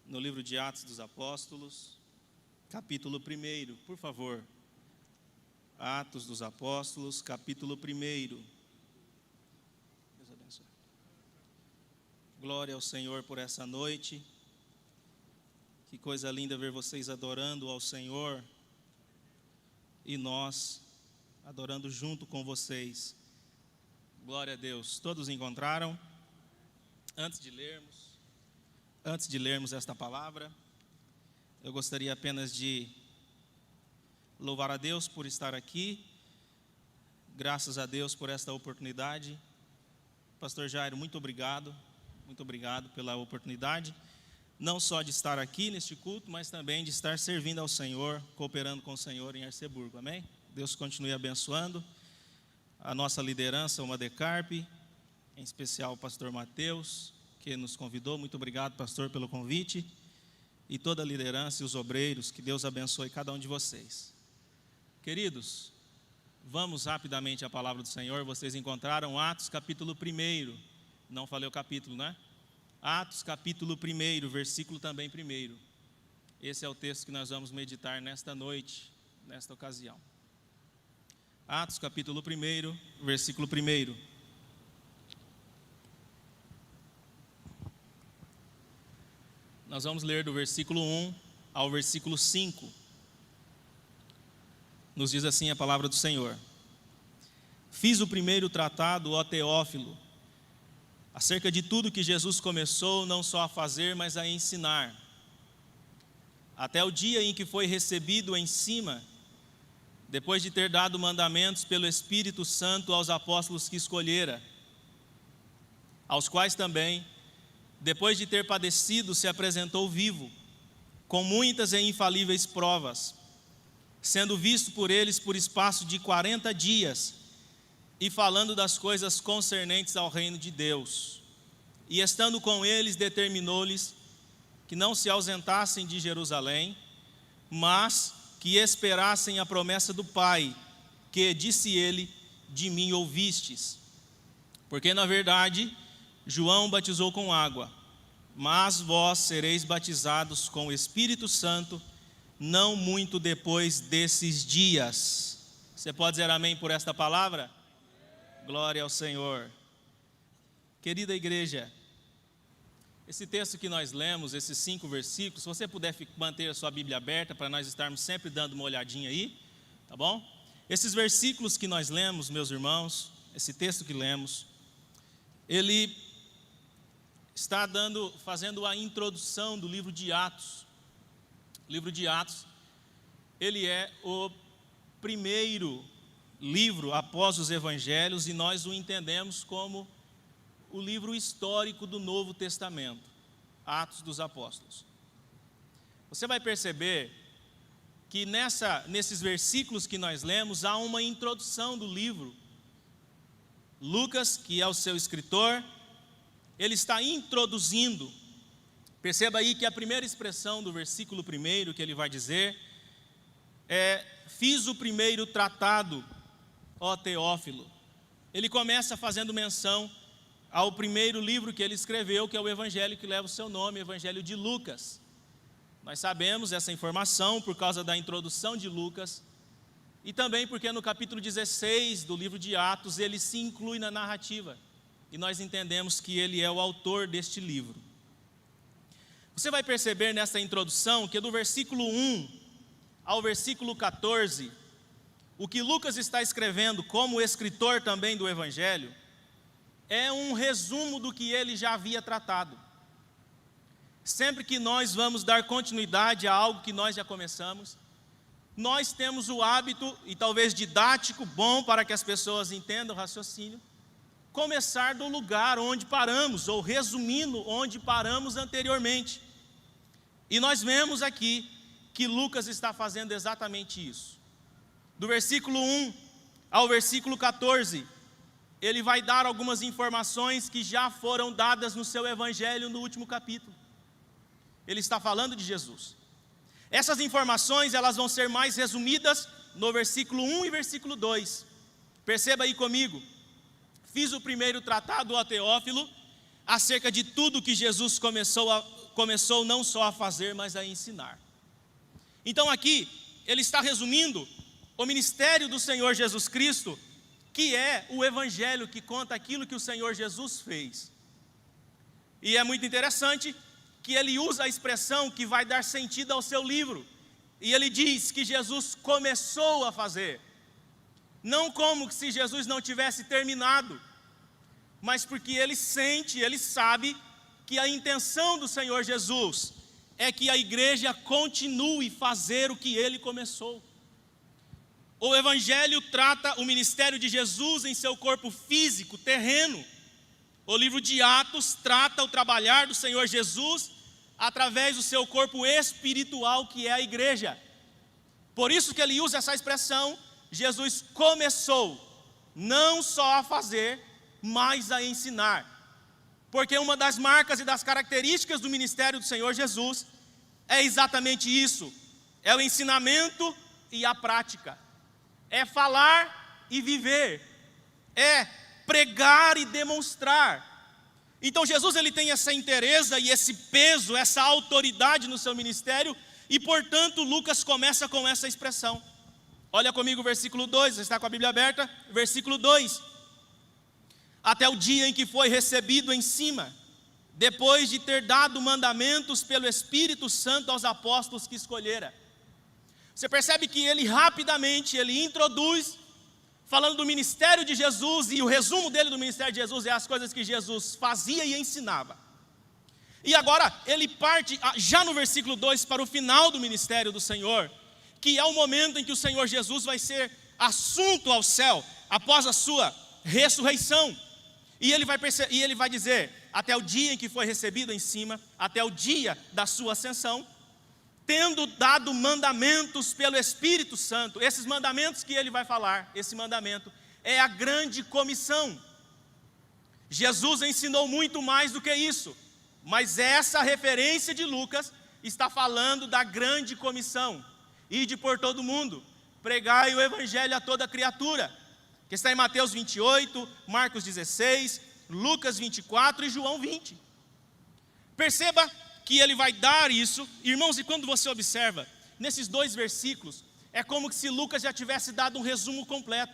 no livro de Atos dos Apóstolos, capítulo 1, por favor. Atos dos Apóstolos, capítulo 1. Deus abençoe. Glória ao Senhor por essa noite. Que coisa linda ver vocês adorando ao Senhor e nós adorando junto com vocês. Glória a Deus. Todos encontraram? Antes de lermos esta palavra, eu gostaria apenas de louvar a Deus por estar aqui. Graças a Deus por esta oportunidade. Pastor Jairo, muito obrigado pela oportunidade, não só de estar aqui neste culto, mas também de estar servindo ao Senhor, cooperando com o Senhor em Arceburgo, amém? Deus continue abençoando a nossa liderança, o Madecarp, em especial o pastor Mateus, que nos convidou. Muito obrigado, pastor, pelo convite, e toda a liderança e os obreiros. Que Deus abençoe cada um de vocês. Queridos, vamos rapidamente à palavra do Senhor. Vocês encontraram Atos capítulo 1, não falei o capítulo, né? Atos capítulo 1, versículo também 1. Esse é o texto que nós vamos meditar nesta noite, nesta ocasião. Atos capítulo 1, versículo 1. Nós vamos ler do versículo 1 ao versículo 5. Nos diz assim a palavra do Senhor: Fiz o primeiro tratado, ó Teófilo, acerca de tudo que Jesus começou não só a fazer, mas a ensinar, até o dia em que foi recebido em cima, depois de ter dado mandamentos pelo Espírito Santo aos apóstolos que escolhera, aos quais também, depois de ter padecido, se apresentou vivo, com muitas e infalíveis provas, sendo visto por eles por espaço de 40 dias, e falando das coisas concernentes ao reino de Deus. E estando com eles, determinou-lhes que não se ausentassem de Jerusalém, mas que esperassem a promessa do Pai, que, disse ele, de mim ouvistes. Porque, na verdade, João batizou com água, mas vós sereis batizados com o Espírito Santo, não muito depois desses dias. Você pode dizer amém por esta palavra? Glória ao Senhor. Querida igreja, esse texto que nós lemos, esses 5 versículos, se você puder manter a sua Bíblia aberta, para nós estarmos sempre dando uma olhadinha aí, tá bom? Esses versículos que nós lemos, meus irmãos, esse texto que lemos, ele está fazendo a introdução do livro de Atos. O livro de Atos, ele é o primeiro livro após os evangelhos, e nós o entendemos como o livro histórico do Novo Testamento, Atos dos Apóstolos. Você vai perceber que nesses versículos que nós lemos, há uma introdução do livro. Lucas, que é o seu escritor, ele está introduzindo. Perceba aí que a primeira expressão do versículo 1 que ele vai dizer é: fiz o primeiro tratado, ó Teófilo. Ele começa fazendo menção ao primeiro livro que ele escreveu, que é o evangelho que leva o seu nome, o Evangelho de Lucas. Nós sabemos essa informação por causa da introdução de Lucas, e também porque no capítulo 16 do livro de Atos ele se inclui na narrativa, e nós entendemos que ele é o autor deste livro. Você vai perceber nessa introdução que do versículo 1 ao versículo 14, o que Lucas está escrevendo como escritor também do Evangelho, é um resumo do que ele já havia tratado. Sempre que nós vamos dar continuidade a algo que nós já começamos, nós temos o hábito, e talvez didático, bom para que as pessoas entendam o raciocínio, começar do lugar onde paramos, ou resumindo onde paramos anteriormente. E nós vemos aqui que Lucas está fazendo exatamente isso. Do versículo 1 ao versículo 14, ele vai dar algumas informações que já foram dadas no seu evangelho no último capítulo. Ele está falando de Jesus. Essas informações, elas vão ser mais resumidas no versículo 1 e versículo 2. Perceba aí comigo: fiz o primeiro tratado, ó Teófilo, acerca de tudo que Jesus começou começou não só a fazer, mas a ensinar. Então aqui, ele está resumindo o ministério do Senhor Jesus Cristo, que é o evangelho que conta aquilo que o Senhor Jesus fez. E é muito interessante que ele usa a expressão que vai dar sentido ao seu livro. E ele diz que Jesus começou a fazer. Não como se Jesus não tivesse terminado, mas porque ele sente, ele sabe que a intenção do Senhor Jesus é que a igreja continue a fazer o que ele começou. O evangelho trata o ministério de Jesus em seu corpo físico, terreno. O livro de Atos trata o trabalhar do Senhor Jesus através do seu corpo espiritual, que é a igreja. Por isso que ele usa essa expressão: Jesus começou não só a fazer, mas a ensinar. Porque uma das marcas e das características do ministério do Senhor Jesus é exatamente isso: é o ensinamento e a prática, é falar e viver, é pregar e demonstrar. Então Jesus, ele tem essa inteireza e esse peso, essa autoridade no seu ministério, e portanto Lucas começa com essa expressão. Olha comigo o versículo 2, você está com a Bíblia aberta? Versículo 2: até o dia em que foi recebido em cima, depois de ter dado mandamentos pelo Espírito Santo aos apóstolos que escolhera. Você percebe que ele rapidamente, ele introduz, falando do ministério de Jesus, e o resumo dele do ministério de Jesus é as coisas que Jesus fazia e ensinava. E agora ele parte já no versículo 2 para o final do ministério do Senhor, que é o momento em que o Senhor Jesus vai ser assunto ao céu, após a sua ressurreição. E ele vai dizer, até o dia em que foi recebido em cima, até o dia da sua ascensão, tendo dado mandamentos pelo Espírito Santo. Esses mandamentos que ele vai falar, esse mandamento é a grande comissão. Jesus ensinou muito mais do que isso, mas essa referência de Lucas está falando da grande comissão: ide por todo mundo, pregai o evangelho a toda criatura, que está em Mateus 28, Marcos 16, Lucas 24 e João 20. Perceba que ele vai dar isso, irmãos, e quando você observa, nesses dois versículos, é como se Lucas já tivesse dado um resumo completo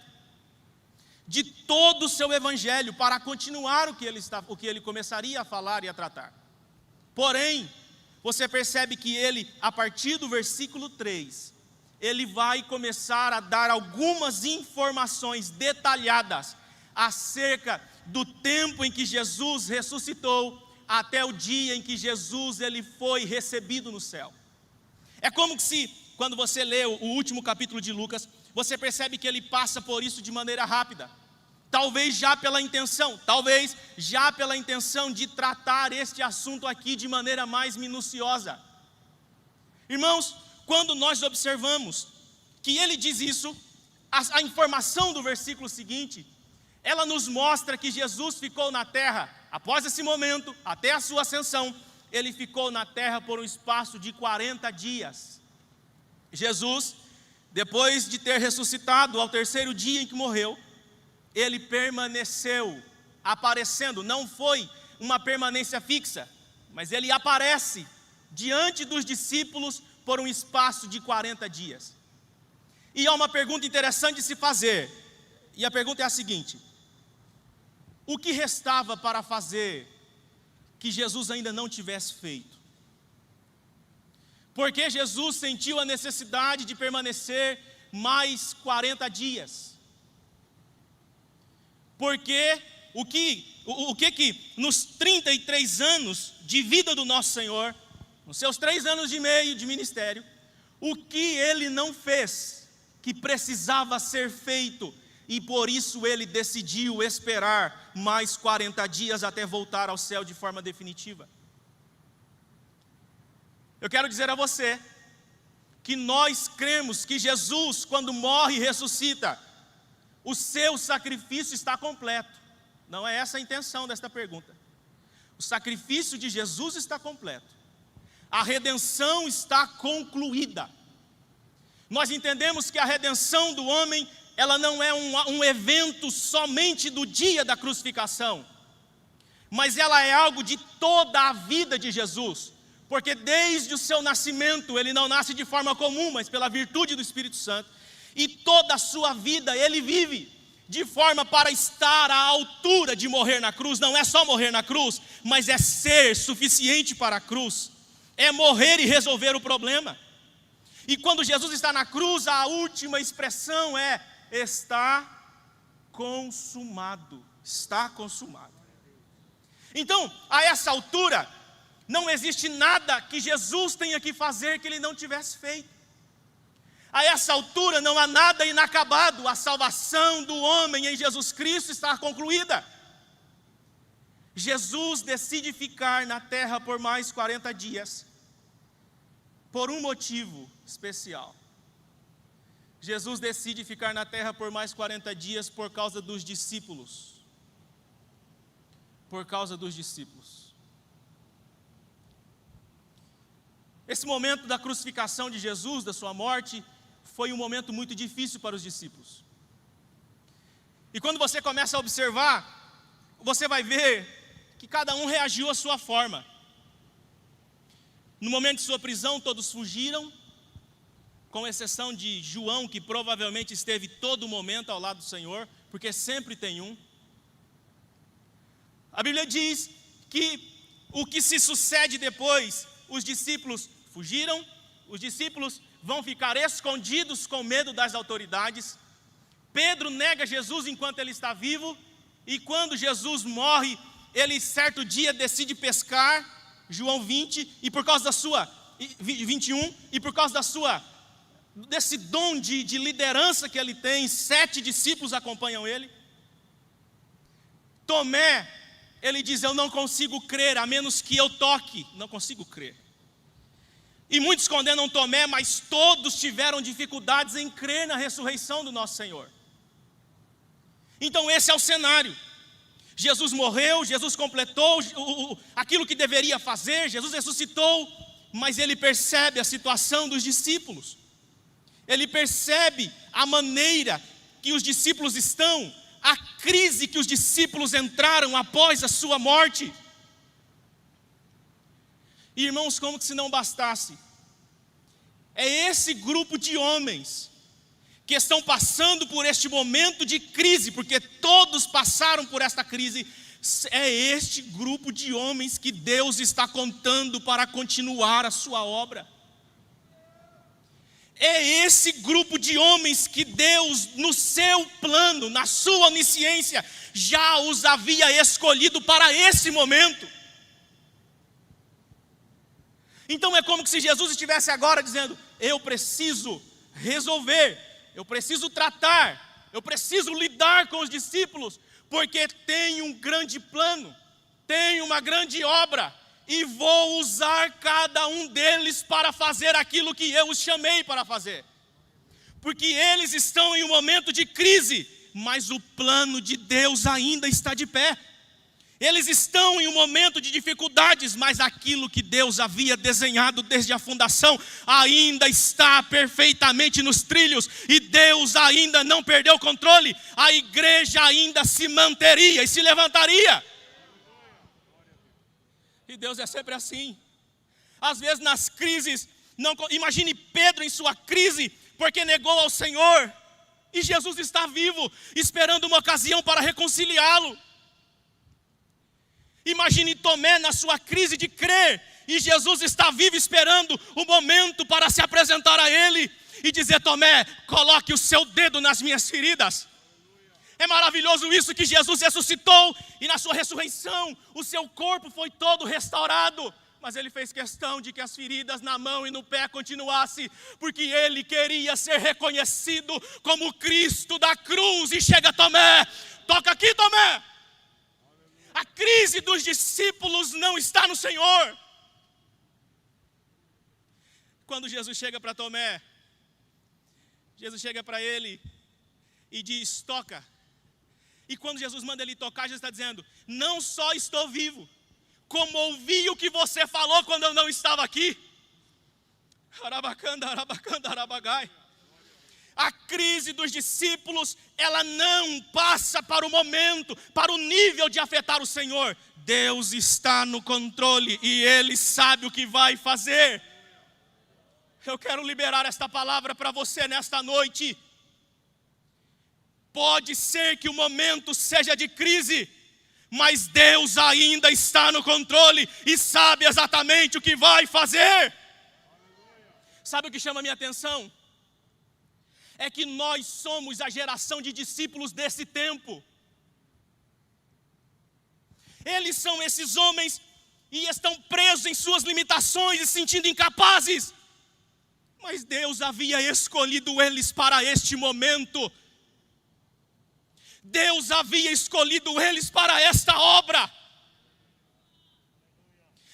de todo o seu evangelho, para continuar o que ele começaria a falar e a tratar. Porém, você percebe que ele, a partir do versículo 3, ele vai começar a dar algumas informações detalhadas acerca do tempo em que Jesus ressuscitou, até o dia em que Jesus ele foi recebido no céu. É como se, quando você lê o último capítulo de Lucas, você percebe que ele passa por isso de maneira rápida. Talvez já pela intenção de tratar este assunto aqui de maneira mais minuciosa. Irmãos, quando nós observamos que ele diz isso, a informação do versículo seguinte, ela nos mostra que Jesus ficou na terra, após esse momento, até a sua ascensão, ele ficou na terra por um espaço de 40 dias. Jesus, depois de ter ressuscitado ao terceiro dia em que morreu, ele permaneceu aparecendo. Não foi uma permanência fixa, mas ele aparece diante dos discípulos por um espaço de 40 dias. E há uma pergunta interessante de se fazer, e a pergunta é a seguinte: o que restava para fazer que Jesus ainda não tivesse feito? Porque Jesus sentiu a necessidade de permanecer mais 40 dias? Porque o que nos 33 anos de vida do nosso Senhor, nos seus 3 anos e meio de ministério, o que ele não fez que precisava ser feito, e por isso ele decidiu esperar mais 40 dias até voltar ao céu de forma definitiva? Eu quero dizer a você que nós cremos que Jesus, quando morre e ressuscita, o seu sacrifício está completo. Não é essa a intenção desta pergunta. O sacrifício de Jesus está completo. A redenção está concluída. Nós entendemos que a redenção do homem, ela não é um evento somente do dia da crucificação, mas ela é algo de toda a vida de Jesus. porque desde o seu nascimento ele não nasce de forma comum, mas pela virtude do Espírito Santo, e toda a sua vida ele vive de forma para estar à altura de morrer na cruz. Não é só morrer na cruz, mas é ser suficiente para a cruz, é morrer e resolver o problema. E quando Jesus está na cruz, a última expressão é: está consumado. Está consumado. Então, a essa altura, não existe nada que Jesus tenha que fazer que ele não tivesse feito. A essa altura não há nada inacabado. A salvação do homem em Jesus Cristo está concluída. Jesus decide ficar na terra por mais 40 dias, por um motivo especial. Jesus decide ficar na terra por mais 40 dias por causa dos discípulos. Por causa dos discípulos. Esse momento da crucificação de Jesus, da sua morte, foi um momento muito difícil para os discípulos. E quando você começa a observar, você vai ver que cada um reagiu à sua forma. No momento de sua prisão, todos fugiram, com exceção de João, que provavelmente esteve todo momento ao lado do Senhor, porque sempre tem um. A Bíblia diz que o que se sucede depois, os discípulos fugiram, os discípulos vão ficar escondidos com medo das autoridades. Pedro nega Jesus enquanto ele está vivo, e quando Jesus morre, ele certo dia decide pescar, João 20, e por causa da sua, 21, e por causa desse dom de liderança que ele tem, 7 discípulos acompanham ele. Tomé, ele diz: eu não consigo crer, a menos que eu toque, não consigo crer. E muitos condenam Tomé, mas todos tiveram dificuldades em crer na ressurreição do nosso Senhor. Então esse é o cenário. Jesus morreu, Jesus completou aquilo que deveria fazer, Jesus ressuscitou, mas ele percebe a situação dos discípulos. Ele percebe a maneira que os discípulos estão, a crise que os discípulos entraram após a sua morte. Irmãos, como que se não bastasse, é esse grupo de homens que estão passando por este momento de crise, porque todos passaram por esta crise, é este grupo de homens que Deus está contando para continuar a sua obra. É esse grupo de homens que Deus, no seu plano, na sua onisciência, já os havia escolhido para esse momento. Então é como se Jesus estivesse agora dizendo: eu preciso resolver, eu preciso tratar, eu preciso lidar com os discípulos, porque tem um grande plano, tem uma grande obra, e vou usar cada um deles para fazer aquilo que eu os chamei para fazer. Porque eles estão em um momento de crise, mas o plano de Deus ainda está de pé. Eles estão em um momento de dificuldades, mas aquilo que Deus havia desenhado desde a fundação ainda está perfeitamente nos trilhos, e Deus ainda não perdeu o controle. A igreja ainda se manteria e se levantaria. E Deus é sempre assim. Às vezes nas crises, imagine Pedro em sua crise, porque negou ao Senhor, e Jesus está vivo, esperando uma ocasião para reconciliá-lo. Imagine Tomé na sua crise de crer, e Jesus está vivo esperando o momento para se apresentar a ele e dizer: Tomé, coloque o seu dedo nas minhas feridas. É maravilhoso isso, que Jesus ressuscitou, e na sua ressurreição o seu corpo foi todo restaurado, mas ele fez questão de que as feridas na mão e no pé continuassem, porque ele queria ser reconhecido como Cristo da cruz. E chega Tomé, toca aqui Tomé. A crise dos discípulos não está no Senhor. Quando Jesus chega para Tomé, Jesus chega para ele e diz: toca. E quando Jesus manda ele tocar, Jesus está dizendo: não só estou vivo, como ouvi o que você falou quando eu não estava aqui. Arabacanda, arabagai. A crise dos discípulos, ela não passa para o momento, para o nível de afetar o Senhor. Deus está no controle e Ele sabe o que vai fazer. Eu quero liberar esta palavra para você nesta noite. Pode ser que o momento seja de crise, mas Deus ainda está no controle e sabe exatamente o que vai fazer. Sabe o que chama a minha atenção? É que nós somos a geração de discípulos desse tempo. Eles são esses homens e estão presos em suas limitações e se sentindo incapazes. Mas Deus havia escolhido eles para este momento. Deus havia escolhido eles para esta obra.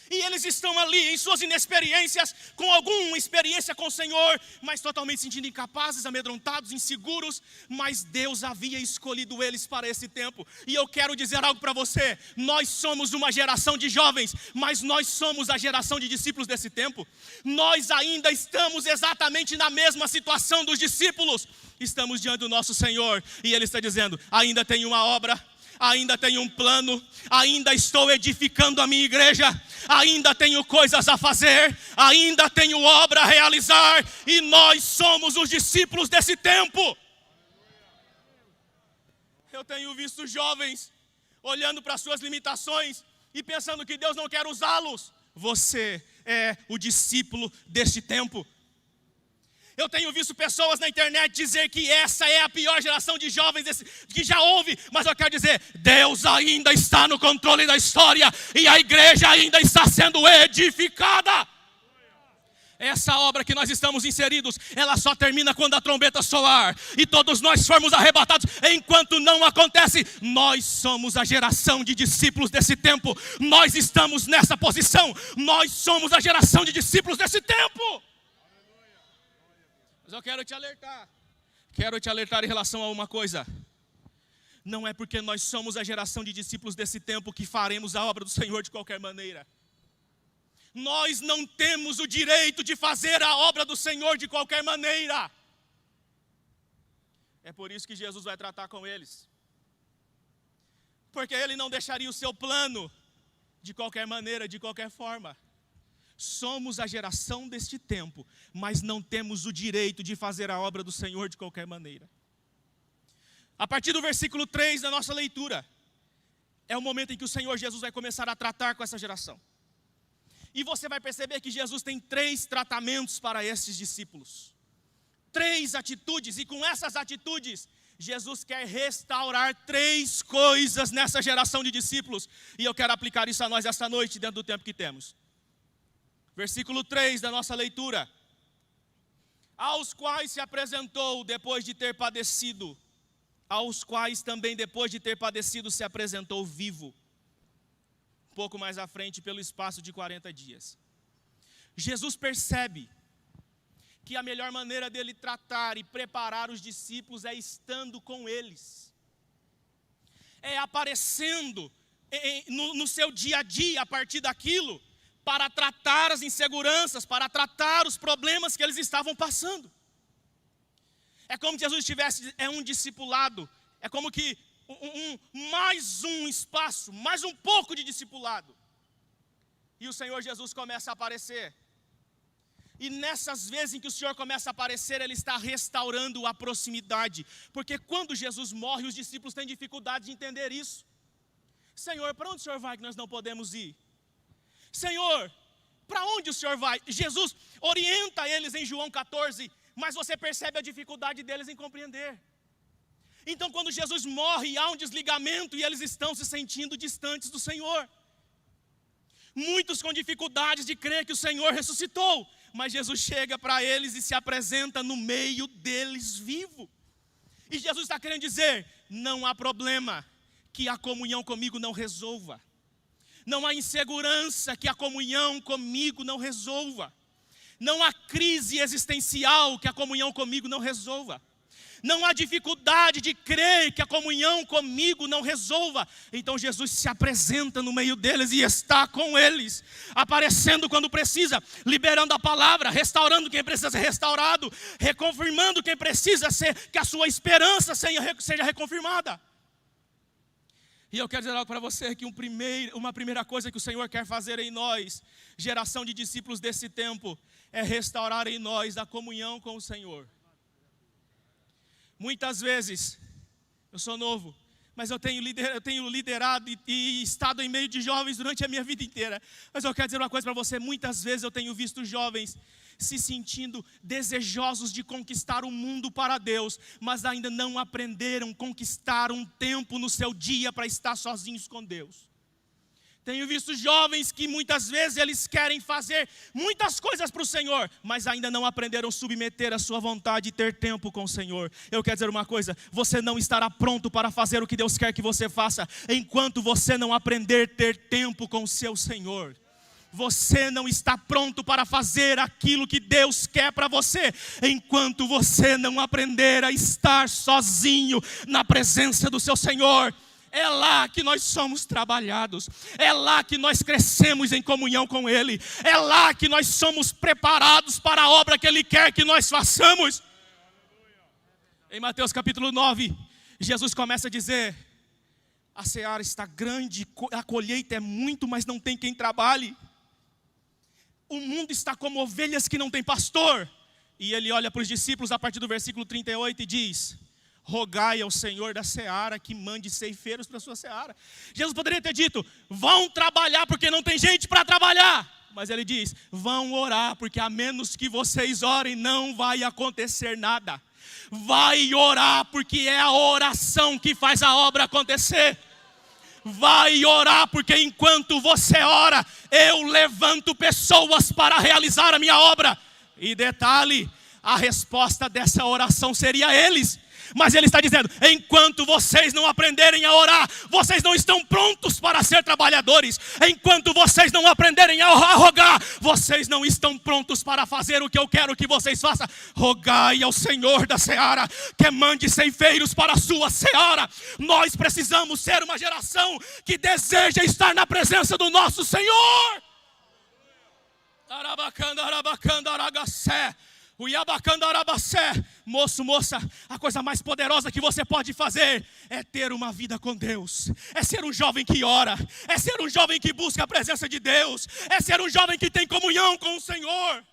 E eles estão ali em suas inexperiências, com alguma experiência com o Senhor, mas totalmente se sentindo incapazes, amedrontados, inseguros. Mas Deus havia escolhido eles para esse tempo. E eu quero dizer algo para você. Nós somos uma geração de jovens, mas nós somos a geração de discípulos desse tempo. Nós ainda estamos exatamente na mesma situação dos discípulos. Estamos diante do nosso Senhor e Ele está dizendo: ainda tem uma obra, ainda tenho um plano, ainda estou edificando a minha igreja, ainda tenho coisas a fazer, ainda tenho obra a realizar, e nós somos os discípulos desse tempo. Eu tenho visto jovens olhando para suas limitações e pensando que Deus não quer usá-los. Você é o discípulo deste tempo. Eu tenho visto pessoas na internet dizer que essa é a pior geração de jovens que já houve. Mas eu quero dizer, Deus ainda está no controle da história e a igreja ainda está sendo edificada. Essa obra que nós estamos inseridos, ela só termina quando a trombeta soar e todos nós formos arrebatados. Enquanto não acontece, nós somos a geração de discípulos desse tempo. Nós estamos nessa posição. Nós somos a geração de discípulos desse tempo. Mas eu quero te alertar em relação a uma coisa. Não é porque nós somos a geração de discípulos desse tempo que faremos a obra do Senhor de qualquer maneira. Nós não temos o direito de fazer a obra do Senhor de qualquer maneira. É por isso que Jesus vai tratar com eles. Porque Ele não deixaria o seu plano de qualquer maneira, de qualquer forma. Somos a geração deste tempo, mas não temos o direito de fazer a obra do Senhor de qualquer maneira. A partir do versículo 3 da nossa leitura, é o momento em que o Senhor Jesus vai começar a tratar com essa geração. E você vai perceber que Jesus tem 3 tratamentos para esses discípulos. 3 atitudes, e com essas atitudes, Jesus quer restaurar 3 coisas nessa geração de discípulos. E eu quero aplicar isso a nós esta noite, dentro do tempo que temos. Versículo 3 da nossa leitura. Aos quais se apresentou depois de ter padecido, aos quais também depois de ter padecido se apresentou vivo. Um pouco mais à frente, pelo espaço de 40 dias. Jesus percebe que a melhor maneira dele tratar e preparar os discípulos é estando com eles. É aparecendo no seu dia a dia a partir daquilo, para tratar as inseguranças, para tratar os problemas que eles estavam passando. É como se Jesus tivesse um discipulado, é como que mais um espaço, mais um pouco de discipulado. E o Senhor Jesus começa a aparecer. E nessas vezes em que o Senhor começa a aparecer, Ele está restaurando a proximidade. Porque quando Jesus morre, os discípulos têm dificuldade de entender isso. Senhor, para onde o Senhor vai que nós não podemos ir? Senhor, para onde o Senhor vai? Jesus orienta eles em João 14, mas você percebe a dificuldade deles em compreender. Então quando Jesus morre, há um desligamento e eles estão se sentindo distantes do Senhor. Muitos com dificuldades de crer que o Senhor ressuscitou, mas Jesus chega para eles e se apresenta no meio deles vivo. E Jesus está querendo dizer, não há problema que a comunhão comigo não resolva. Não há insegurança que a comunhão comigo não resolva. Não há crise existencial que a comunhão comigo não resolva. Não há dificuldade de crer que a comunhão comigo não resolva. Então Jesus se apresenta no meio deles e está com eles, aparecendo quando precisa, liberando a palavra, restaurando quem precisa ser restaurado, reconfirmando quem precisa ser, que a sua esperança seja reconfirmada. E eu quero dizer algo para você, que uma primeira coisa que o Senhor quer fazer em nós, geração de discípulos desse tempo, é restaurar em nós a comunhão com o Senhor. Muitas vezes, eu sou novo, mas eu tenho liderado e estado em meio de jovens durante a minha vida inteira. Mas eu quero dizer uma coisa para você, muitas vezes eu tenho visto jovens se sentindo desejosos de conquistar o mundo para Deus, mas ainda não aprenderam a conquistar um tempo no seu dia para estar sozinhos com Deus. Tenho visto jovens que muitas vezes eles querem fazer muitas coisas para o Senhor, mas ainda não aprenderam a submeter a sua vontade e ter tempo com o Senhor. Eu quero dizer uma coisa, você não estará pronto para fazer o que Deus quer que você faça, enquanto você não aprender a ter tempo com o seu Senhor. Você não está pronto para fazer aquilo que Deus quer para você, enquanto você não aprender a estar sozinho na presença do seu Senhor. É lá que nós somos trabalhados, é lá que nós crescemos em comunhão com Ele, é lá que nós somos preparados para a obra que Ele quer que nós façamos. Em Mateus capítulo 9, Jesus começa a dizer: a seara está grande, a colheita é muito, mas não tem quem trabalhe. O mundo está como ovelhas que não tem pastor. E Ele olha para os discípulos a partir do versículo 38 e diz: rogai ao Senhor da seara que mande ceifeiros para a sua seara. Jesus poderia ter dito: vão trabalhar porque não tem gente para trabalhar. Mas Ele diz: vão orar, porque a menos que vocês orem não vai acontecer nada. Vai orar, porque é a oração que faz a obra acontecer. Vai orar, porque enquanto você ora, eu levanto pessoas para realizar a minha obra. E detalhe, a resposta dessa oração seria eles. Mas Ele está dizendo: enquanto vocês não aprenderem a orar, vocês não estão prontos para ser trabalhadores. Enquanto vocês não aprenderem a rogar, vocês não estão prontos para fazer o que eu quero que vocês façam. Rogai ao Senhor da seara que mande ceifeiros para a sua seara. Nós precisamos ser uma geração que deseja estar na presença do nosso Senhor. Moço, moça, a coisa mais poderosa que você pode fazer é ter uma vida com Deus, é ser um jovem que ora, é ser um jovem que busca a presença de Deus, é ser um jovem que tem comunhão com o Senhor.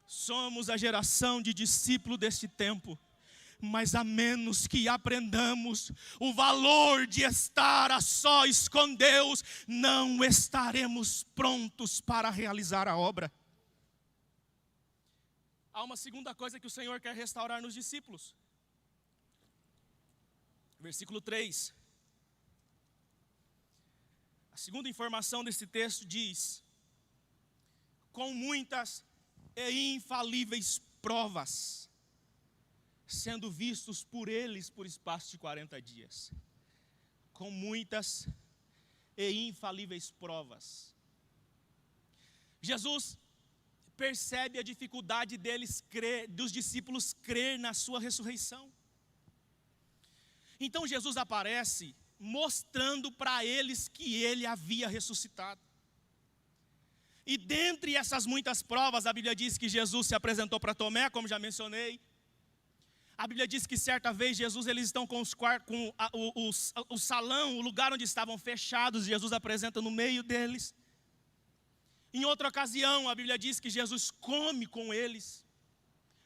Somos a geração de discípulo deste tempo, mas a menos que aprendamos o valor de estar a sós com Deus, não estaremos prontos para realizar a obra. Há uma segunda coisa que o Senhor quer restaurar nos discípulos. Versículo 3. A segunda informação desse texto diz: com muitas e infalíveis provas, sendo vistos por eles por espaço de 40 dias. Com muitas e infalíveis provas. Jesus percebe a dificuldade dos discípulos crer na sua ressurreição. Então Jesus aparece mostrando para eles que Ele havia ressuscitado. E dentre essas muitas provas, a Bíblia diz que Jesus se apresentou para Tomé, como já mencionei. A Bíblia diz que certa vez eles estão com o salão, o lugar onde estavam fechados, Jesus apresenta no meio deles. Em outra ocasião, a Bíblia diz que Jesus come com eles.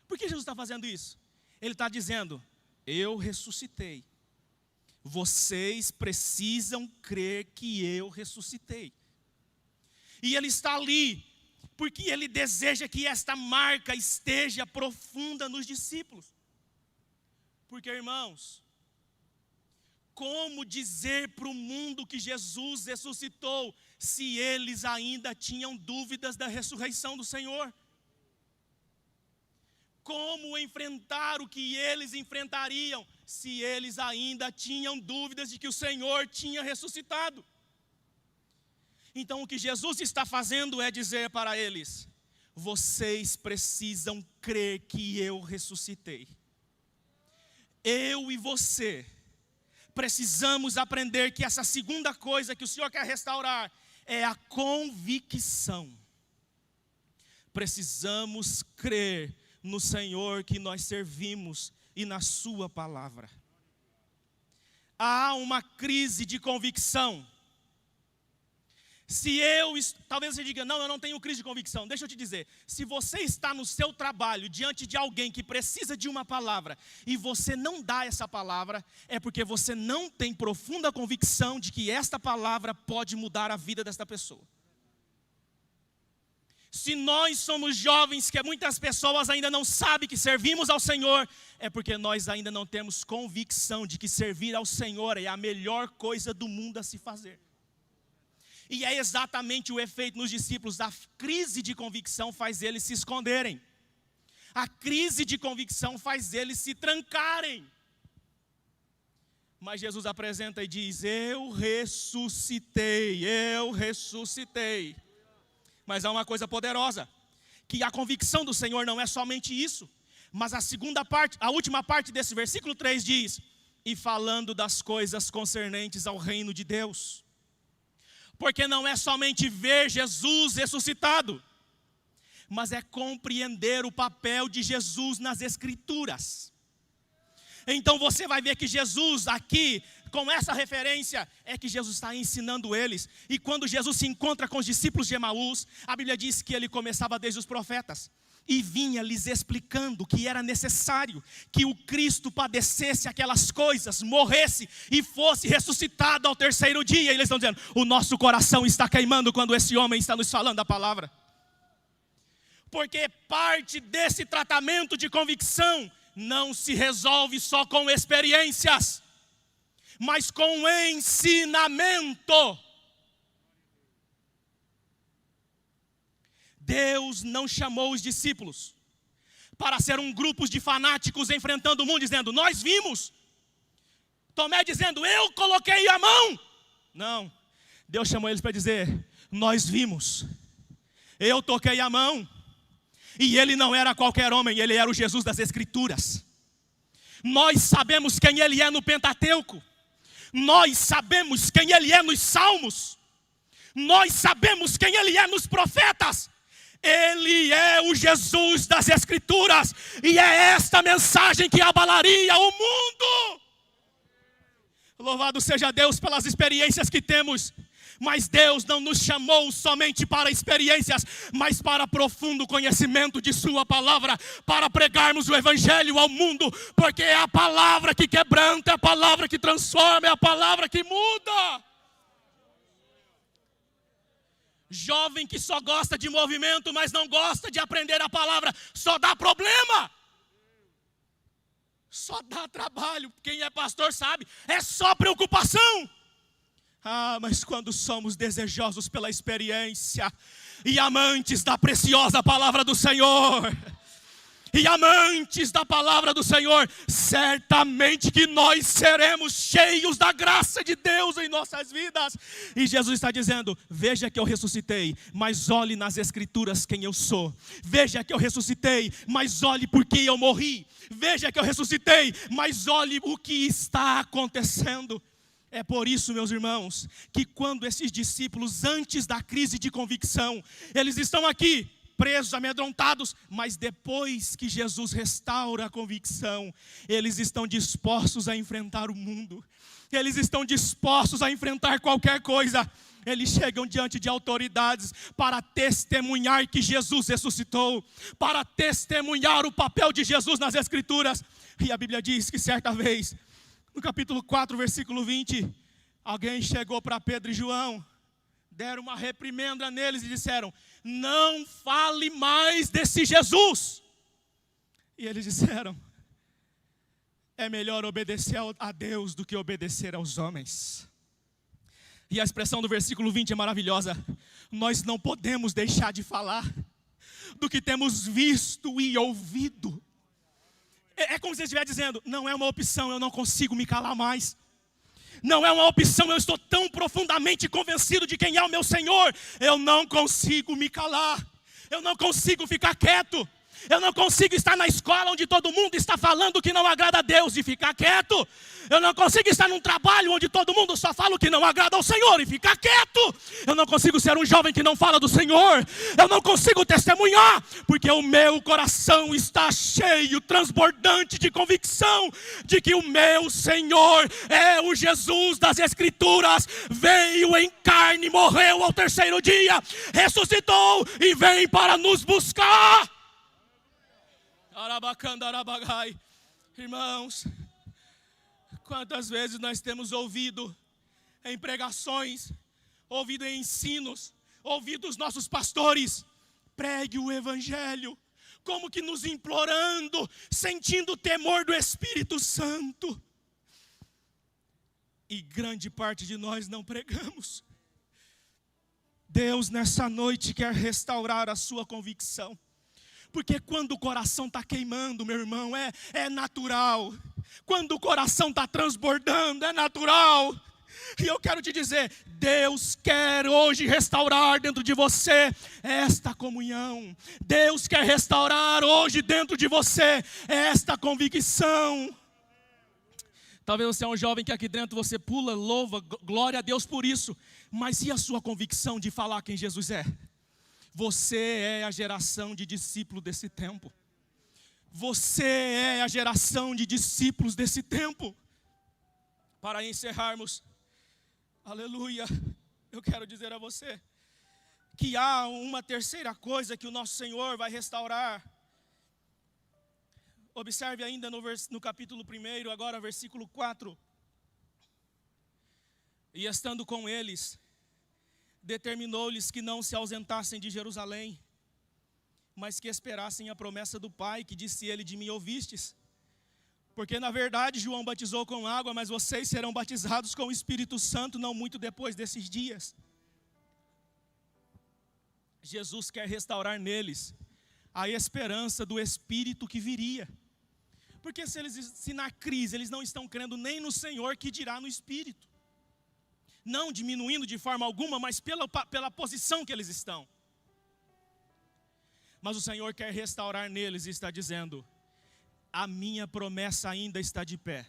Por que Jesus está fazendo isso? Ele está dizendo: eu ressuscitei. Vocês precisam crer que eu ressuscitei. E Ele está ali, porque Ele deseja que esta marca esteja profunda nos discípulos. Porque, irmãos, como dizer para o mundo que Jesus ressuscitou, se eles ainda tinham dúvidas da ressurreição do Senhor? Como enfrentar o que eles enfrentariam, se eles ainda tinham dúvidas de que o Senhor tinha ressuscitado? Então o que Jesus está fazendo é dizer para eles: vocês precisam crer que eu ressuscitei. Eu e você precisamos aprender que essa segunda coisa que o Senhor quer restaurar é a convicção. Precisamos crer no Senhor que nós servimos e na sua palavra. Há uma crise de convicção. Talvez você diga, não, eu não tenho crise de convicção. Deixa eu te dizer, se você está no seu trabalho, diante de alguém que precisa de uma palavra, e você não dá essa palavra, é porque você não tem profunda convicção de que esta palavra pode mudar a vida desta pessoa. Se nós somos jovens, que muitas pessoas ainda não sabem que servimos ao Senhor, é porque nós ainda não temos convicção de que servir ao Senhor é a melhor coisa do mundo a se fazer. E é exatamente o efeito nos discípulos. A crise de convicção faz eles se esconderem. A crise de convicção faz eles se trancarem. Mas Jesus apresenta e diz, eu ressuscitei. Mas há uma coisa poderosa, que a convicção do Senhor não é somente isso. Mas a última parte desse versículo 3 diz, e falando das coisas concernentes ao reino de Deus. Porque não é somente ver Jesus ressuscitado, mas é compreender o papel de Jesus nas Escrituras. Então você vai ver que Jesus aqui, com essa referência, é que Jesus está ensinando eles. E quando Jesus se encontra com os discípulos de Emaús, a Bíblia diz que ele começava desde os profetas. E vinha lhes explicando que era necessário que o Cristo padecesse aquelas coisas, morresse e fosse ressuscitado ao terceiro dia. E eles estão dizendo, o nosso coração está queimando quando esse homem está nos falando a palavra. Porque parte desse tratamento de convicção não se resolve só com experiências, mas com ensinamento. Deus não chamou os discípulos para ser um grupo de fanáticos enfrentando o mundo, dizendo, nós vimos. Tomé dizendo, eu coloquei a mão. Não, Deus chamou eles para dizer, nós vimos. Eu toquei a mão. E ele não era qualquer homem, ele era o Jesus das Escrituras. Nós sabemos quem ele é no Pentateuco. Nós sabemos quem ele é nos Salmos. Nós sabemos quem ele é nos profetas. Ele é o Jesus das Escrituras. E é esta mensagem que abalaria o mundo. Louvado seja Deus pelas experiências que temos. Mas Deus não nos chamou somente para experiências, mas para profundo conhecimento de sua palavra, para pregarmos o evangelho ao mundo, porque é a palavra que quebranta, é a palavra que transforma, é a palavra que muda. Jovem que só gosta de movimento, mas não gosta de aprender a palavra, só dá problema. Só dá trabalho. Quem é pastor sabe, é só preocupação. Mas quando somos desejosos pela experiência e amantes da preciosa palavra do Senhor, certamente que nós seremos cheios da graça de Deus em nossas vidas. E Jesus está dizendo, veja que eu ressuscitei, mas olhe nas Escrituras quem eu sou. Veja que eu ressuscitei, mas olhe por que eu morri. Veja que eu ressuscitei, mas olhe o que está acontecendo. É por isso, meus irmãos, que quando esses discípulos, antes da crise de convicção, eles estão aqui, presos, amedrontados, mas depois que Jesus restaura a convicção, eles estão dispostos a enfrentar o mundo, eles estão dispostos a enfrentar qualquer coisa. Eles chegam diante de autoridades para testemunhar que Jesus ressuscitou, para testemunhar o papel de Jesus nas Escrituras. E a Bíblia diz que certa vez, no capítulo 4, versículo 20, alguém chegou para Pedro e João, deram uma reprimenda neles e disseram, não fale mais desse Jesus. E eles disseram, é melhor obedecer a Deus do que obedecer aos homens. E a expressão do versículo 20 é maravilhosa. Nós não podemos deixar de falar do que temos visto e ouvido. É como se ele estiver dizendo, não é uma opção, eu não consigo me calar mais. Não é uma opção, eu estou tão profundamente convencido de quem é o meu Senhor, eu não consigo me calar. Eu não consigo ficar quieto. Eu não consigo estar na escola onde todo mundo está falando que não agrada a Deus e ficar quieto. Eu não consigo estar num trabalho onde todo mundo só fala o que não agrada ao Senhor e ficar quieto. Eu não consigo ser um jovem que não fala do Senhor. Eu não consigo testemunhar, porque o meu coração está cheio, transbordante de convicção de que o meu Senhor é o Jesus das Escrituras. Veio em carne, morreu ao terceiro dia, ressuscitou e vem para nos buscar. Irmãos, quantas vezes nós temos ouvido em pregações, ouvido em ensinos, ouvido os nossos pastores, pregue o Evangelho, como que nos implorando, sentindo o temor do Espírito Santo. E grande parte de nós não pregamos. Deus nessa noite quer restaurar a sua convicção. Porque quando o coração está queimando, meu irmão, é natural. Quando o coração está transbordando, é natural. E eu quero te dizer, Deus quer hoje restaurar dentro de você esta comunhão. Deus quer restaurar hoje dentro de você esta convicção. Talvez você é um jovem que aqui dentro você pula, louva, glória a Deus por isso. Mas e a sua convicção de falar quem Jesus é? Você é a geração de discípulos desse tempo. Você é a geração de discípulos desse tempo. Para encerrarmos, aleluia, eu quero dizer a você que há uma terceira coisa que o nosso Senhor vai restaurar. Observe ainda no capítulo 1, agora versículo 4. E estando com eles, determinou-lhes que não se ausentassem de Jerusalém, mas que esperassem a promessa do Pai, que disse ele: de mim ouvistes. Porque na verdade João batizou com água, mas vocês serão batizados com o Espírito Santo não muito depois desses dias. Jesus quer restaurar neles a esperança do Espírito que viria. Porque se na crise eles não estão crendo nem no Senhor, que dirá no Espírito? Não diminuindo de forma alguma, mas pela posição que eles estão. Mas o Senhor quer restaurar neles e está dizendo: a minha promessa ainda está de pé.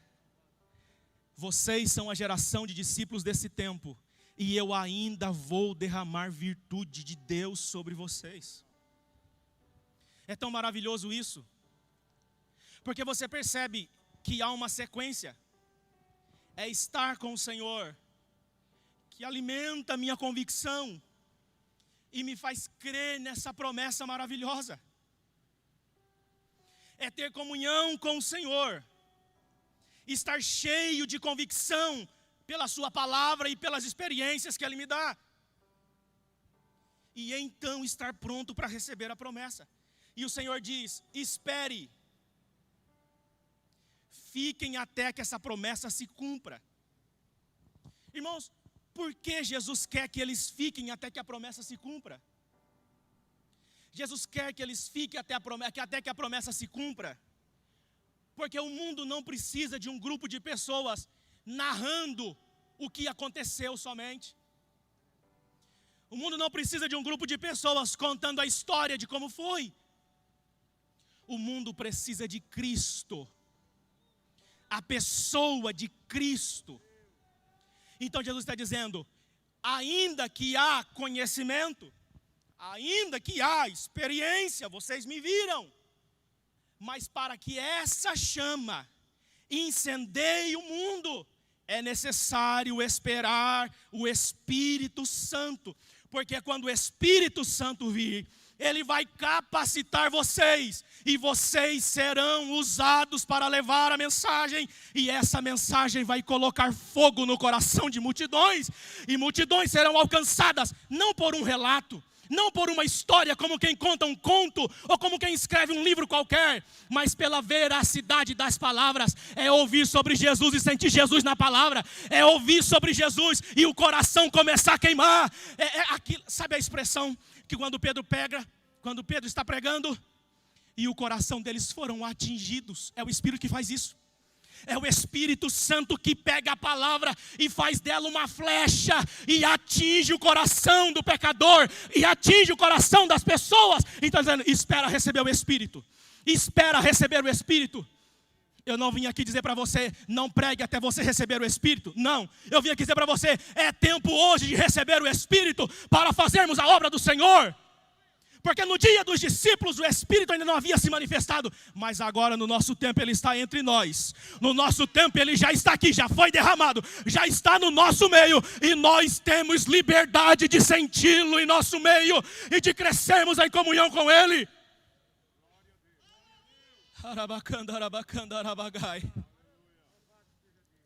Vocês são a geração de discípulos desse tempo, e eu ainda vou derramar virtude de Deus sobre vocês. É tão maravilhoso isso, porque você percebe que há uma sequência. É estar com o Senhor que alimenta a minha convicção e me faz crer nessa promessa maravilhosa. É ter comunhão com o Senhor, estar cheio de convicção pela sua palavra e pelas experiências que Ele me dá. E então estar pronto para receber a promessa. E o Senhor diz: espere, fiquem até que essa promessa se cumpra. Irmãos, por que Jesus quer que eles fiquem até que a promessa se cumpra? Jesus quer que eles fiquem até que a promessa se cumpra, porque o mundo não precisa de um grupo de pessoas narrando o que aconteceu somente. O mundo não precisa de um grupo de pessoas contando a história de como foi. O mundo precisa de Cristo, a pessoa de Cristo. Então Jesus está dizendo: ainda que há conhecimento, ainda que há experiência, vocês me viram, mas para que essa chama incendeie o mundo, é necessário esperar o Espírito Santo. Porque quando o Espírito Santo vir, Ele vai capacitar vocês, e vocês serão usados para levar a mensagem, e essa mensagem vai colocar fogo no coração de multidões, e multidões serão alcançadas, não por um relato, não por uma história como quem conta um conto, ou como quem escreve um livro qualquer, mas pela veracidade das palavras. É ouvir sobre Jesus e sentir Jesus na palavra, é ouvir sobre Jesus e o coração começar a queimar. Aquilo, sabe a expressão que quando Pedro está pregando, e o coração deles foram atingidos, é o Espírito que faz isso. É o Espírito Santo que pega a palavra e faz dela uma flecha e atinge o coração do pecador e atinge o coração das pessoas. Então, dizendo, espera receber o Espírito. Espera receber o Espírito. Eu não vim aqui dizer para você, não pregue até você receber o Espírito. Não, eu vim aqui dizer para você, é tempo hoje de receber o Espírito para fazermos a obra do Senhor. Porque no dia dos discípulos o Espírito ainda não havia se manifestado, mas agora no nosso tempo Ele está entre nós. No nosso tempo Ele já está aqui, já foi derramado, já está no nosso meio. E nós temos liberdade de senti-lo em nosso meio e de crescermos em comunhão com Ele.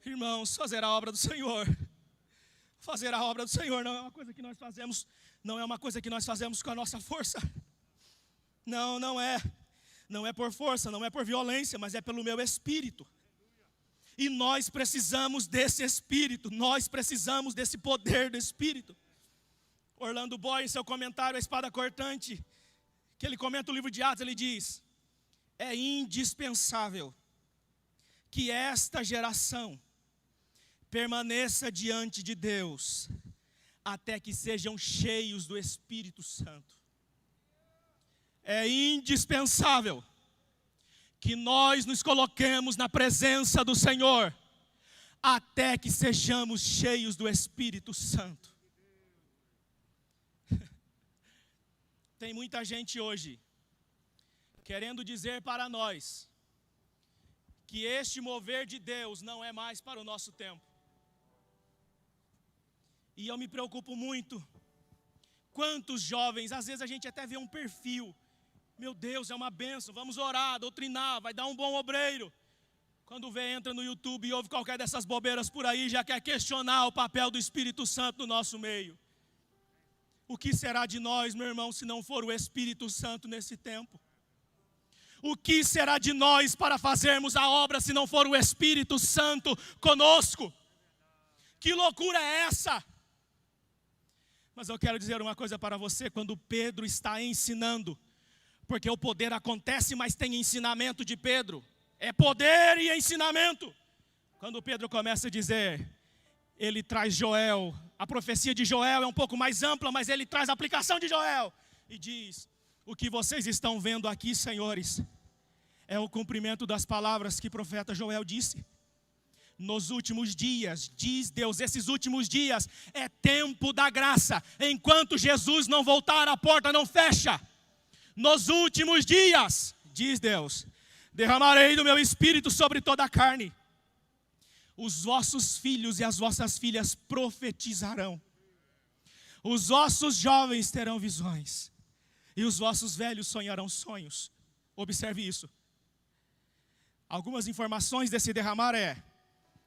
Irmãos, fazer a obra do Senhor. Fazer a obra do Senhor não é uma coisa que nós fazemos, não é uma coisa que nós fazemos com a nossa força. Não, não é. Não é por força, não é por violência, mas é pelo meu Espírito. E nós precisamos desse Espírito, nós precisamos desse poder do Espírito. Orlando Boy, em seu comentário A Espada Cortante, que ele comenta o livro de Atos, ele diz: é indispensável que esta geração permaneça diante de Deus até que sejam cheios do Espírito Santo. É indispensável que nós nos coloquemos na presença do Senhor até que sejamos cheios do Espírito Santo. Tem muita gente hoje querendo dizer para nós que este mover de Deus não é mais para o nosso tempo. E eu me preocupo muito. Quantos jovens, às vezes a gente até vê um perfil. Meu Deus, é uma bênção, vamos orar, doutrinar, vai dar um bom obreiro. Quando entra no YouTube e ouve qualquer dessas bobeiras por aí, já quer questionar o papel do Espírito Santo no nosso meio. O que será de nós, meu irmão, se não for o Espírito Santo nesse tempo? O que será de nós para fazermos a obra se não for o Espírito Santo conosco? Que loucura é essa? Mas eu quero dizer uma coisa para você, quando Pedro está ensinando, porque o poder acontece, mas tem ensinamento de Pedro. É poder e ensinamento. Quando Pedro começa a dizer, ele traz Joel, a profecia de Joel é um pouco mais ampla, mas ele traz a aplicação de Joel. E diz, o que vocês estão vendo aqui, senhores, é o cumprimento das palavras que o profeta Joel disse. Nos últimos dias, diz Deus, esses últimos dias é tempo da graça. Enquanto Jesus não voltar, a porta não fecha. Nos últimos dias, diz Deus, derramarei do meu Espírito sobre toda a carne. Os vossos filhos e as vossas filhas profetizarão. Os vossos jovens terão visões. E os vossos velhos sonharão sonhos. Observe isso. Algumas informações desse derramar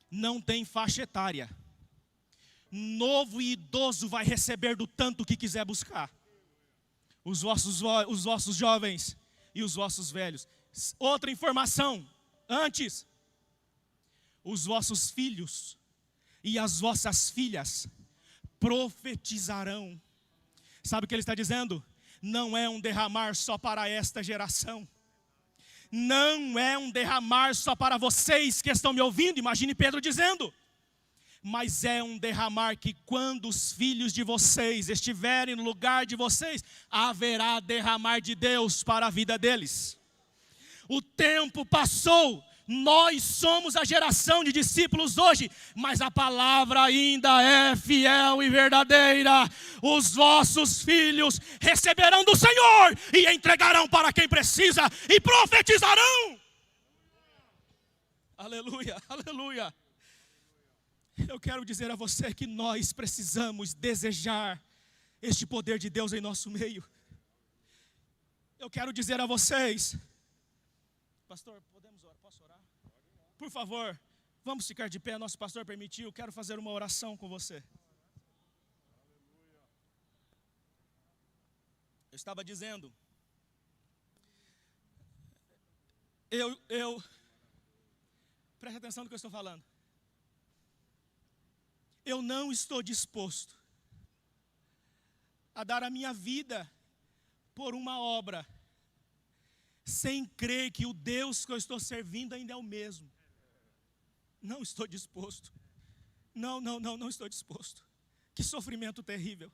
não tem faixa etária. Novo e idoso vai receber do tanto que quiser buscar. Os vossos jovens e os vossos velhos. Outra informação, antes. Os vossos filhos e as vossas filhas profetizarão. Sabe o que ele está dizendo? Não é um derramar só para esta geração. Não é um derramar só para vocês que estão me ouvindo, imagine Pedro dizendo. Mas é um derramar que quando os filhos de vocês estiverem no lugar de vocês, haverá derramar de Deus para a vida deles. O tempo passou, nós somos a geração de discípulos hoje, mas a palavra ainda é fiel e verdadeira. Os vossos filhos receberão do Senhor e entregarão para quem precisa e profetizarão. Aleluia, aleluia. Eu quero dizer a você que nós precisamos desejar este poder de Deus em nosso meio. Eu quero dizer a vocês, pastor, podemos orar? Posso orar? Por favor, vamos ficar de pé, nosso pastor permitiu, quero fazer uma oração com você. Eu estava dizendo, preste atenção no que eu estou falando. Eu não estou disposto a dar a minha vida por uma obra, sem crer que o Deus que eu estou servindo ainda é o mesmo. Não estou disposto. Não estou disposto. Que sofrimento terrível.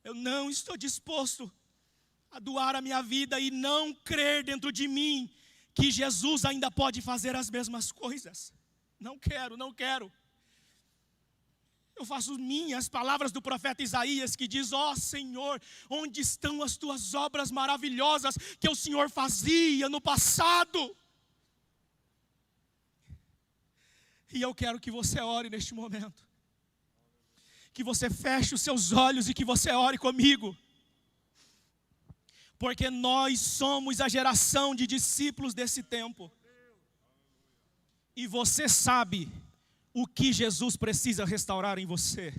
Eu não estou disposto a doar a minha vida e não crer dentro de mim que Jesus ainda pode fazer as mesmas coisas. Não quero. Eu faço minhas palavras do profeta Isaías, que diz: ó Senhor, onde estão as tuas obras maravilhosas que o Senhor fazia no passado? E eu quero que você ore neste momento, que você feche os seus olhos e que você ore comigo, porque nós somos a geração de discípulos desse tempo, e você sabe o que Jesus precisa restaurar em você.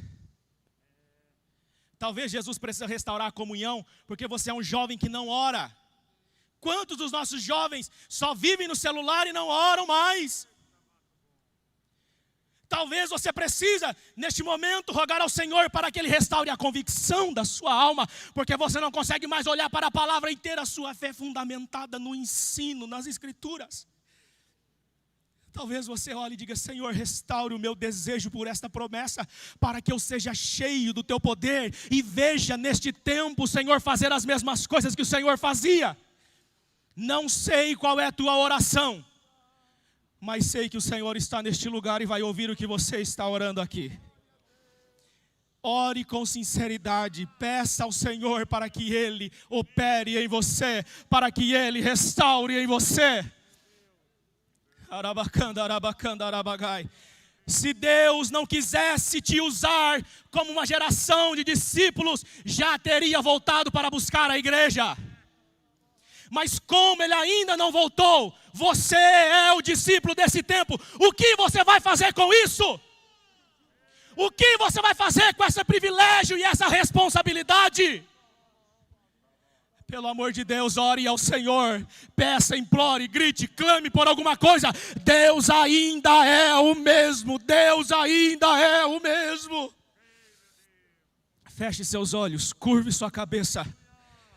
Talvez Jesus precisa restaurar a comunhão, porque você é um jovem que não ora. Quantos dos nossos jovens só vivem no celular e não oram mais? Talvez você precisa, neste momento, rogar ao Senhor para que Ele restaure a convicção da sua alma, porque você não consegue mais olhar para a palavra e ter a sua fé fundamentada no ensino, nas Escrituras. Talvez você olhe e diga: Senhor, restaure o meu desejo por esta promessa, para que eu seja cheio do Teu poder e veja neste tempo o Senhor fazer as mesmas coisas que o Senhor fazia. Não sei qual é a tua oração, mas sei que o Senhor está neste lugar e vai ouvir o que você está orando aqui. Ore com sinceridade, peça ao Senhor para que Ele opere em você, para que Ele restaure em você. Arabacanda, arabacanda, arabagai. Se Deus não quisesse te usar como uma geração de discípulos, já teria voltado para buscar a igreja. Mas como Ele ainda não voltou, você é o discípulo desse tempo. O que você vai fazer com isso? O que você vai fazer com esse privilégio e essa responsabilidade? Pelo amor de Deus, ore ao Senhor, peça, implore, grite, clame por alguma coisa. Deus ainda é o mesmo, Deus ainda é o mesmo. Feche seus olhos, curve sua cabeça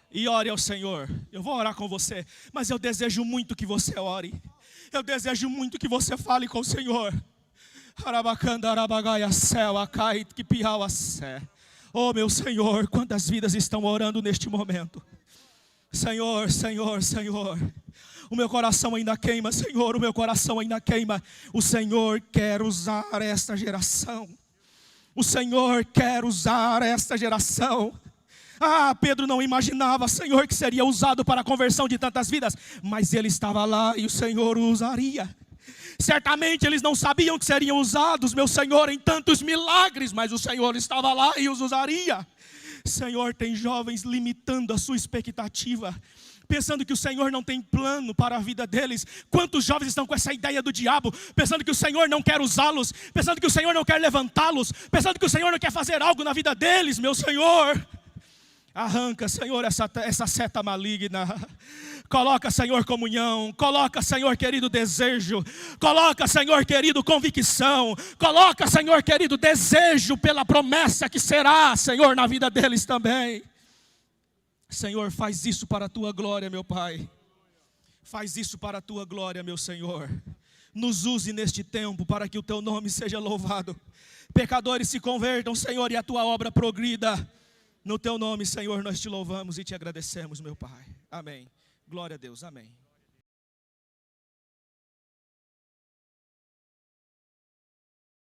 e ore ao Senhor. Eu vou orar com você, mas eu desejo muito que você ore. Eu desejo muito que você fale com o Senhor. Oh meu Senhor, quantas vidas estão orando neste momento. Senhor, Senhor, Senhor, o meu coração ainda queima, Senhor, o meu coração ainda queima. O Senhor quer usar esta geração. O Senhor quer usar esta geração. Pedro não imaginava, Senhor, que seria usado para a conversão de tantas vidas, mas ele estava lá e o Senhor o usaria. Certamente eles não sabiam que seriam usados, meu Senhor, em tantos milagres, mas o Senhor estava lá e os usaria. Senhor, tem jovens limitando a sua expectativa, pensando que o Senhor não tem plano para a vida deles. Quantos jovens estão com essa ideia do diabo, pensando que o Senhor não quer usá-los, pensando que o Senhor não quer levantá-los, pensando que o Senhor não quer fazer algo na vida deles, meu Senhor. Arranca, Senhor, essa seta maligna. Coloca, Senhor, comunhão. Coloca, Senhor querido, desejo. Coloca, Senhor querido, convicção. Coloca, Senhor querido, desejo pela promessa que será, Senhor, na vida deles também. Senhor, faz isso para a Tua glória, meu Pai. Faz isso para a Tua glória, meu Senhor. Nos use neste tempo para que o Teu nome seja louvado. Pecadores se convertam, Senhor, e a Tua obra progrida. No Teu nome, Senhor, nós Te louvamos e Te agradecemos, meu Pai. Amém. Glória a Deus, amém.